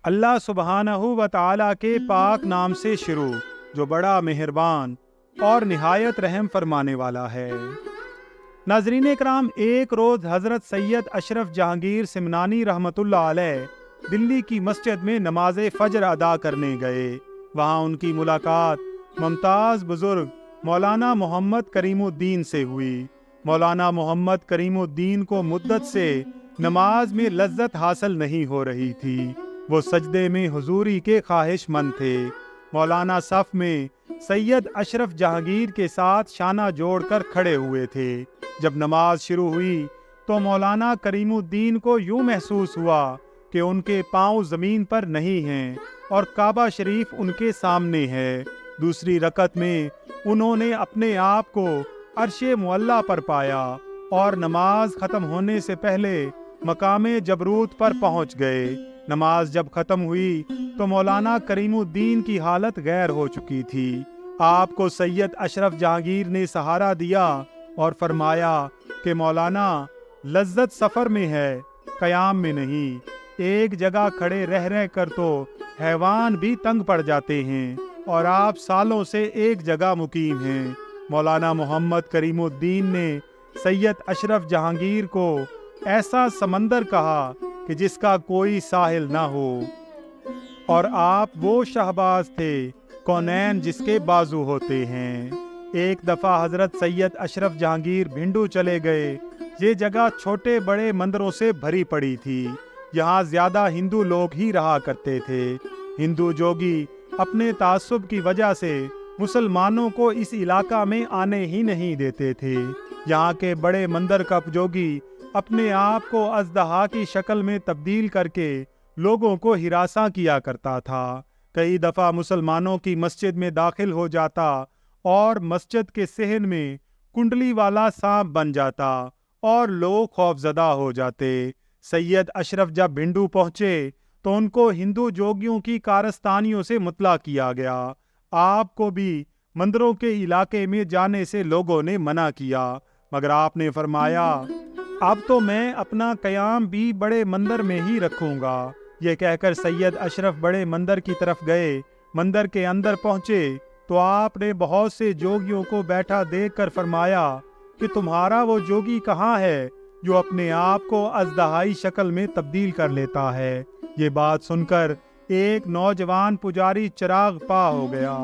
اللہ سبحانہ و تعالیٰ کے پاک نام سے شروع جو بڑا مہربان اور نہایت رحم فرمانے والا ہے۔ ناظرین اکرام، ایک روز حضرت سید اشرف جہانگیر سمنانی رحمۃ اللہ علیہ دلی کی مسجد میں نماز فجر ادا کرنے گئے۔ وہاں ان کی ملاقات ممتاز بزرگ مولانا محمد کریم الدین سے ہوئی۔ مولانا محمد کریم الدین کو مدت سے نماز میں لذت حاصل نہیں ہو رہی تھی۔ وہ سجدے میں حضوری کے خواہش مند تھے۔ مولانا صف میں سید اشرف جہانگیر کے ساتھ شانہ جوڑ کر کھڑے ہوئے تھے۔ جب نماز شروع ہوئی تو مولانا کریم الدین کو یوں محسوس ہوا کہ ان کے پاؤں زمین پر نہیں ہیں اور کعبہ شریف ان کے سامنے ہے۔ دوسری رکعت میں انہوں نے اپنے آپ کو عرش معلیٰ پر پایا اور نماز ختم ہونے سے پہلے مقام جبروت پر پہنچ گئے۔ نماز جب ختم ہوئی تو مولانا کریم الدین کی حالت غیر ہو چکی تھی۔ آپ کو سید اشرف جہانگیر نے سہارا دیا اور فرمایا کہ مولانا، لذت سفر میں ہے، قیام میں نہیں۔ ایک جگہ کھڑے رہ کر تو حیوان بھی تنگ پڑ جاتے ہیں اور آپ سالوں سے ایک جگہ مقیم ہیں۔ مولانا محمد کریم الدین نے سید اشرف جہانگیر کو ایسا سمندر کہا کہ جس کا کوئی ساحل نہ ہو، اور آپ وہ شہباز تھے کونین جس کے بازو ہوتے ہیں۔ ایک دفعہ حضرت سید اشرف جہانگیر بھنڈو چلے گئے۔ یہ جگہ چھوٹے بڑے مندروں سے بھری پڑی تھی۔ یہاں زیادہ ہندو لوگ ہی رہا کرتے تھے۔ ہندو جوگی اپنے تعصب کی وجہ سے مسلمانوں کو اس علاقہ میں آنے ہی نہیں دیتے تھے۔ یہاں کے بڑے مندر کا جوگی اپنے آپ کو اژدہا کی شکل میں تبدیل کر کے لوگوں کو ہراساں کیا کرتا تھا۔ کئی دفعہ مسلمانوں کی مسجد میں داخل ہو جاتا اور مسجد کے صحن میں کنڈلی والا سانپ بن جاتا اور لوگ خوفزدہ ہو جاتے۔ سید اشرف جب بھنڈو پہنچے تو ان کو ہندو جوگیوں کی کارستانیوں سے مطلع کیا گیا۔ آپ کو بھی مندروں کے علاقے میں جانے سے لوگوں نے منع کیا، مگر آپ نے فرمایا، اب تو میں اپنا قیام بھی بڑے مندر میں ہی رکھوں گا۔ یہ کہہ کر سید اشرف بڑے مندر کی طرف گئے۔ مندر کے اندر پہنچے تو آپ نے بہت سے جوگیوں کو بیٹھا دیکھ کر فرمایا کہ تمہارا وہ جوگی کہاں ہے جو اپنے آپ کو اژدہائی شکل میں تبدیل کر لیتا ہے؟ یہ بات سن کر ایک نوجوان پجاری چراغ پا ہو گیا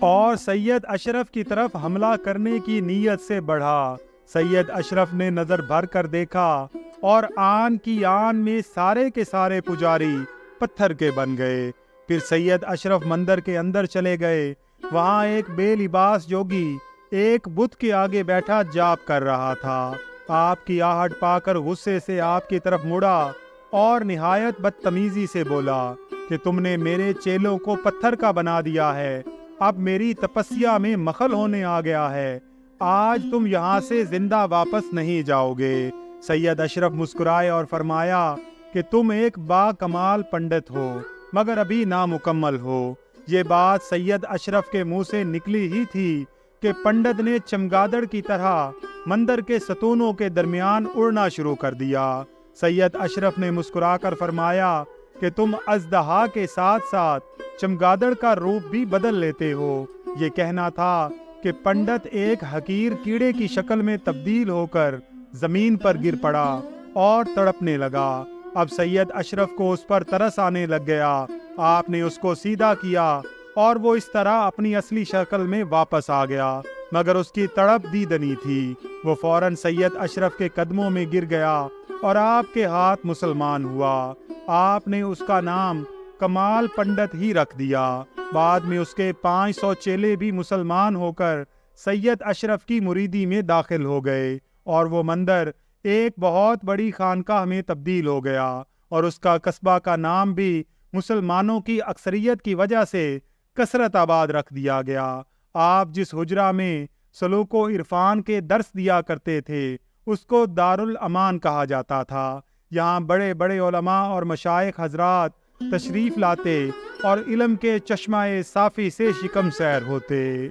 اور سید اشرف کی طرف حملہ کرنے کی نیت سے بڑھا۔ سید اشرف نے نظر بھر کر دیکھا اور آن کی آن میں سارے کے سارے پجاری پتھر کے بن گئے۔ پھر سید اشرف مندر کے اندر چلے گئے۔ وہاں ایک بے لباس جوگی ایک بت کے آگے بیٹھا جاپ کر رہا تھا۔ آپ کی آہٹ پا کر غصے سے آپ کی طرف مڑا اور نہایت بدتمیزی سے بولا کہ تم نے میرے چیلوں کو پتھر کا بنا دیا ہے، اب میری تپسیا میں مخل ہونے آ گیا ہے، آج تم یہاں سے زندہ واپس نہیں جاؤ گے۔ سید اشرف مسکرائے اور فرمایا کہ تم ایک با کمال پنڈت ہو مگر ابھی نامکمل ہو۔ یہ بات سید اشرف کے منہ سے نکلی ہی تھی کہ پنڈت نے چمگادڑ کی طرح مندر کے ستونوں کے درمیان اڑنا شروع کر دیا۔ سید اشرف نے مسکرا کر فرمایا کہ تم اژدہا کے ساتھ ساتھ چمگادڑ کا روپ بھی بدل لیتے ہو۔ یہ کہنا تھا کہ پنڈت ایک حقیر کیڑے کی شکل میں تبدیل ہو کر زمین پر گر پڑا اور تڑپنے لگا۔ اب سید اشرف کو اس پر ترس آنے لگ گیا۔ آپ نے اس کو سیدھا کیا اور وہ اس طرح اپنی اصلی شکل میں واپس آ گیا، مگر اس کی تڑپ دیدنی تھی۔ وہ فوراً سید اشرف کے قدموں میں گر گیا اور آپ کے ہاتھ مسلمان ہوا۔ آپ نے اس کا نام کمال پنڈت ہی رکھ دیا۔ بعد میں اس کے 500 چیلے بھی مسلمان ہو کر سید اشرف کی مریدی میں داخل ہو گئے اور وہ مندر ایک بہت بڑی خانقاہ میں تبدیل ہو گیا، اور اس کا قصبہ کا نام بھی مسلمانوں کی اکثریت کی وجہ سے کثرت آباد رکھ دیا گیا۔ آپ جس حجرہ میں سلوک و عرفان کے درس دیا کرتے تھے اس کو دارالامان کہا جاتا تھا۔ یہاں بڑے بڑے علماء اور مشائخ حضرات تشریف لاتے اور علم کے چشمہ صافی سے شکم سیر ہوتے۔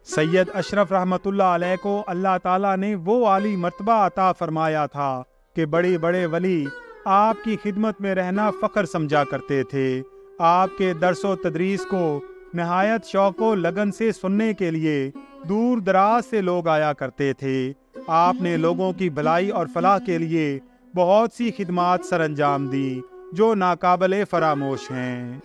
سید اشرف رحمۃ اللہ علیہ کو اللہ تعالیٰ نے وہ عالی مرتبہ عطا فرمایا تھا کہ بڑے بڑے ولی آپ کی خدمت میں رہنا فخر سمجھا کرتے تھے۔ آپ کے درس و تدریس کو نہایت شوق و لگن سے سننے کے لیے دور دراز سے لوگ آیا کرتے تھے۔ آپ نے لوگوں کی بھلائی اور فلاح کے لیے بہت سی خدمات سر انجام دی جو ناقابل فراموش ہیں۔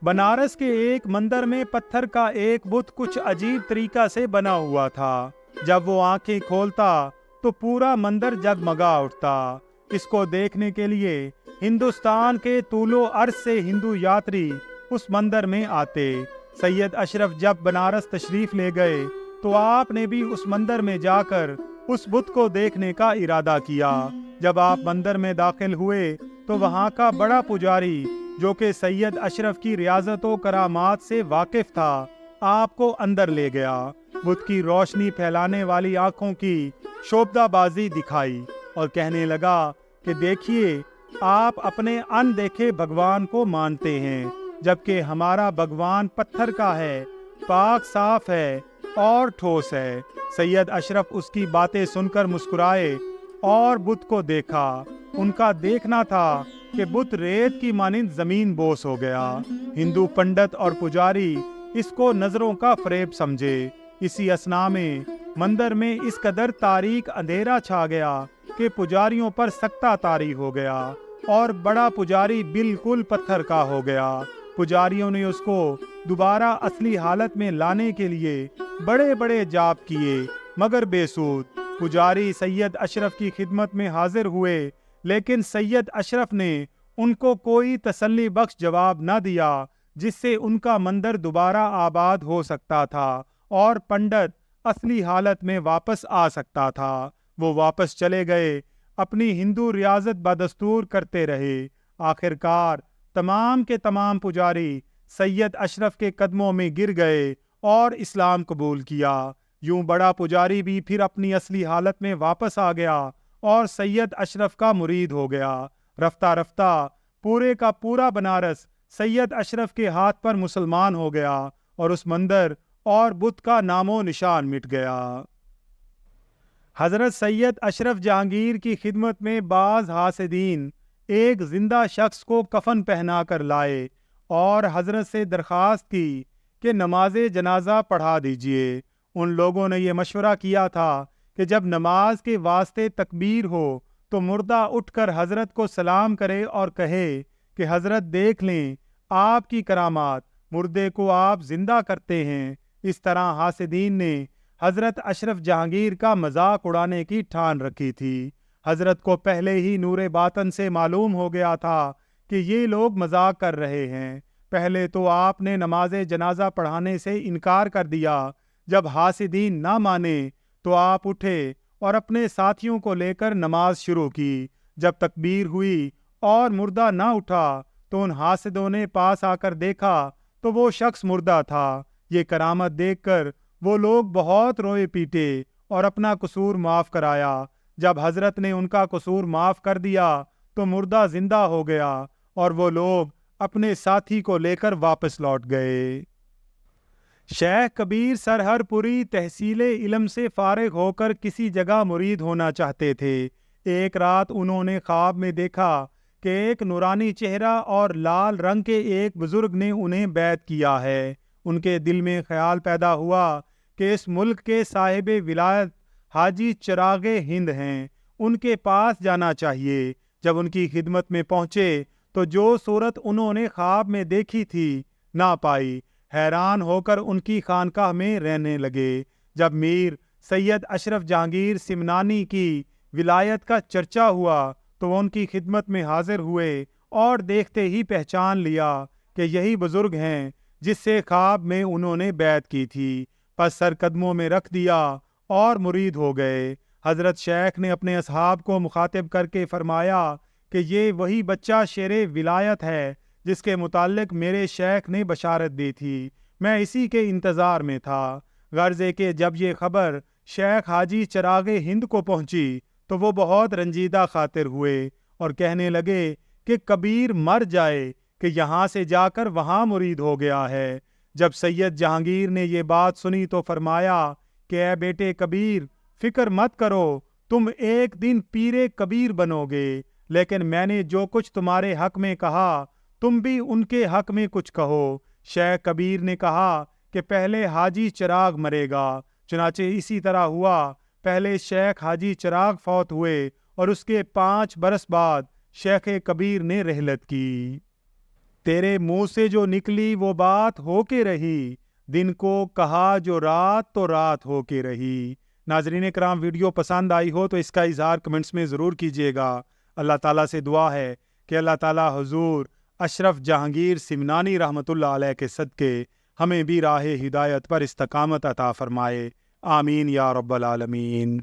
بنارس کے ایک مندر میں پتھر کا ایک بت کچھ عجیب طریقہ سے بنا ہوا تھا۔ جب وہ آنکھیں کھولتا تو پورا مندر جگمگا اٹھتا۔ اس کو دیکھنے کے لیے ہندوستان کے طول و عرض سے ہندو یاتری اس مندر میں آتے۔ سید اشرف جب بنارس تشریف لے گئے تو آپ نے بھی اس مندر میں جا کر اس بت کو دیکھنے کا ارادہ کیا۔ جب آپ مندر میں داخل ہوئے تو وہاں کا بڑا پجاری جو کہ سید اشرف کی ریاضت و کرامات سے واقف تھا آپ کو اندر لے گیا۔ بت کی روشنی پھیلانے والی آنکھوں کی شوبدہ بازی دکھائی اور کہنے لگا کہ دیکھیے، آپ اپنے ان دیکھے بھگوان کو مانتے ہیں، جبکہ ہمارا بھگوان پتھر کا ہے، پاک صاف ہے اور ٹھوس ہے۔ سید اشرف اس کی باتیں سن کر مسکرائے اور بت کو دیکھا۔ ان کا دیکھنا تھا کہ بت ریت کی مانند زمین بوس ہو گیا۔ ہندو پنڈت اور پجاری اس کو نظروں کا فریب سمجھے۔ اسی اثنا میں مندر میں اس قدر تاریک اندھیرا چھا گیا کہ پجاریوں پر سکتہ طاری ہو گیا اور بڑا پجاری بالکل پتھر کا ہو گیا۔ پجاریوں نے اس کو دوبارہ اصلی حالت میں لانے کے لیے بڑے بڑے جاپ کیے مگر بے سود۔ پجاری سید اشرف کی خدمت میں حاضر ہوئے لیکن سید اشرف نے ان کو کوئی تسلی بخش جواب نہ دیا جس سے ان کا مندر دوبارہ آباد ہو سکتا تھا اور پنڈت اصلی حالت میں واپس آ سکتا تھا۔ وہ واپس چلے گئے، اپنی ہندو ریاضت بدستور کرتے رہے۔ آخرکار تمام کے تمام پجاری سید اشرف کے قدموں میں گر گئے اور اسلام قبول کیا۔ یوں بڑا پجاری بھی پھر اپنی اصلی حالت میں واپس آ گیا اور سید اشرف کا مرید ہو گیا۔ رفتہ رفتہ پورے کا پورا بنارس سید اشرف کے ہاتھ پر مسلمان ہو گیا اور اس مندر اور بت کا نام و نشان مٹ گیا۔ حضرت سید اشرف جہانگیر کی خدمت میں بعض حاسدین ایک زندہ شخص کو کفن پہنا کر لائے اور حضرت سے درخواست کی کہ نماز جنازہ پڑھا دیجیے۔ ان لوگوں نے یہ مشورہ کیا تھا کہ جب نماز کے واسطے تکبیر ہو تو مردہ اٹھ کر حضرت کو سلام کرے اور کہے کہ حضرت دیکھ لیں آپ کی کرامات، مردے کو آپ زندہ کرتے ہیں۔ اس طرح حاسدین نے حضرت اشرف جہانگیر کا مذاق اڑانے کی ٹھان رکھی تھی۔ حضرت کو پہلے ہی نور باطن سے معلوم ہو گیا تھا کہ یہ لوگ مذاق کر رہے ہیں۔ پہلے تو آپ نے نماز جنازہ پڑھانے سے انکار کر دیا۔ جب حاسدین نہ مانے تو آپ اٹھے اور اپنے ساتھیوں کو لے کر نماز شروع کی۔ جب تکبیر ہوئی اور مردہ نہ اٹھا تو ان حاسدوں نے پاس آ کر دیکھا تو وہ شخص مردہ تھا۔ یہ کرامت دیکھ کر وہ لوگ بہت روئے پیٹے اور اپنا قصور معاف کرایا۔ جب حضرت نے ان کا قصور معاف کر دیا تو مردہ زندہ ہو گیا اور وہ لوگ اپنے ساتھی کو لے کر واپس لوٹ گئے۔ شیخ کبیر سرہر پوری تحصیل علم سے فارغ ہو کر کسی جگہ مرید ہونا چاہتے تھے۔ ایک رات انہوں نے خواب میں دیکھا کہ ایک نورانی چہرہ اور لال رنگ کے ایک بزرگ نے انہیں بیعت کیا ہے۔ ان کے دل میں خیال پیدا ہوا کہ اس ملک کے صاحب ولایت حاجی چراغ ہند ہیں، ان کے پاس جانا چاہیے۔ جب ان کی خدمت میں پہنچے تو جو صورت انہوں نے خواب میں دیکھی تھی نہ پائی۔ حیران ہو کر ان کی خانقاہ میں رہنے لگے۔ جب میر سید اشرف جہانگیر سمنانی کی ولایت کا چرچا ہوا تو وہ ان کی خدمت میں حاضر ہوئے اور دیکھتے ہی پہچان لیا کہ یہی بزرگ ہیں جس سے خواب میں انہوں نے بیعت کی تھی۔ پس سر قدموں میں رکھ دیا اور مرید ہو گئے۔ حضرت شیخ نے اپنے اصحاب کو مخاطب کر کے فرمایا کہ یہ وہی بچہ شیر ولایت ہے جس کے متعلق میرے شیخ نے بشارت دی تھی۔ میں اسی کے انتظار میں تھا۔ غرض ہے کہ جب یہ خبر شیخ حاجی چراغ ہند کو پہنچی تو وہ بہت رنجیدہ خاطر ہوئے اور کہنے لگے کہ کبیر مر جائے کہ یہاں سے جا کر وہاں مرید ہو گیا ہے۔ جب سید جہانگیر نے یہ بات سنی تو فرمایا کہ اے بیٹے کبیر، فکر مت کرو، تم ایک دن پیر کبیر بنو گے، لیکن میں نے جو کچھ تمہارے حق میں کہا تم بھی ان کے حق میں کچھ کہو۔ شیخ کبیر نے کہا کہ پہلے حاجی چراغ مرے گا۔ چنانچہ اسی طرح ہوا، پہلے شیخ حاجی چراغ فوت ہوئے اور اس کے 5 برس بعد شیخ کبیر نے رحلت کی۔ تیرے منہ سے جو نکلی وہ بات ہو کے رہی، دن کو کہا جو رات تو رات ہو کے رہی۔ ناظرین اکرام، ویڈیو پسند آئی ہو تو اس کا اظہار کمنٹس میں ضرور کیجیے گا۔ اللہ تعالیٰ سے دعا ہے کہ اللہ تعالیٰ حضور اشرف جہانگیر سمنانی رحمۃ اللہ علیہ کے صدقے ہمیں بھی راہ ہدایت پر استقامت عطا فرمائے۔ آمین یا رب العالمین۔